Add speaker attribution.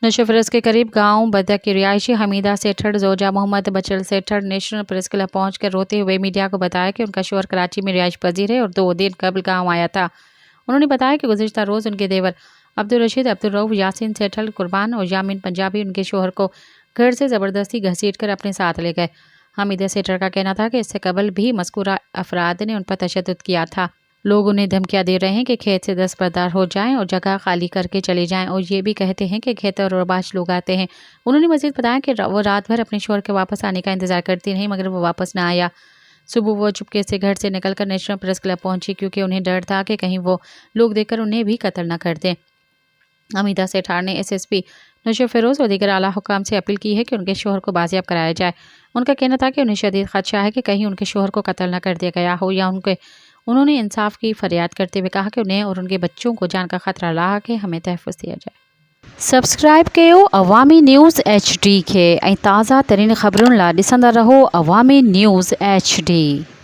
Speaker 1: नशेफरस के करीब गांव बदक की रिहायशी हमीदा सेठर जोजा मोहम्मद बचल सेठर नेशनल प्रेस क्लब पहुंचकर रोते हुए मीडिया को बताया कि उनका शौहर कराची में रिहाइश पजीर है और 2 दिन कबल गांव आया था। उन्होंने बताया कि गुज़िश्ता रोज़ उनके देवर अब्दुल रशीद, अब्दुल रऊफ, यासीन सेठल, कुर्बान और यामीन पंजाबी उनके शौहर को घर से ज़बरदस्ती घसीट कर अपने साथ ले गए। हमीदा सेठर का कहना था कि इससे कबल भी मज़कूरा अफराद ने उन पर तशद्दुद किया था। लोग उन्हें धमकियां दे रहे हैं कि खेत से दस्तबरदार हो जाएं और जगह खाली करके चले जाएं और ये भी कहते हैं कि खेत और रबाश लोग आते हैं। उन्होंने मज़ीद बताया कि वो रात भर अपने शौहर के वापस आने का इंतज़ार करती रहीं मगर वो वापस ना आया। सुबह वो चुपके से घर से निकलकर नेशनल प्रेस क्लब पहुंची क्योंकि उन्हें डर था कि कहीं वो लोग देखकर उन्हें भी कत्ल न कर दें। हमीदा सेठार ने SSP नशे फिरोज़ और दीगर आला हुकाम से अपील की है कि उनके शौहर को बाजियाब कराया जाए। उनका कहना था कि उन्हें शदीद खदशा है कि कहीं उनके शौहर को कत्ल न कर दिया गया हो या उन्होंने इंसाफ की फरियाद करते हुए कहा कि उन्हें और उनके बच्चों को जान का खतरा रहा कि हमें तहफ़्फ़ुज़ दिया जाए। सब्सक्राइब कयो अवामी न्यूज़ HD के ऐं ताज़ा तरीन ख़बरुनि लाइ ॾिसंदा रहो अवामी न्यूज़ HD।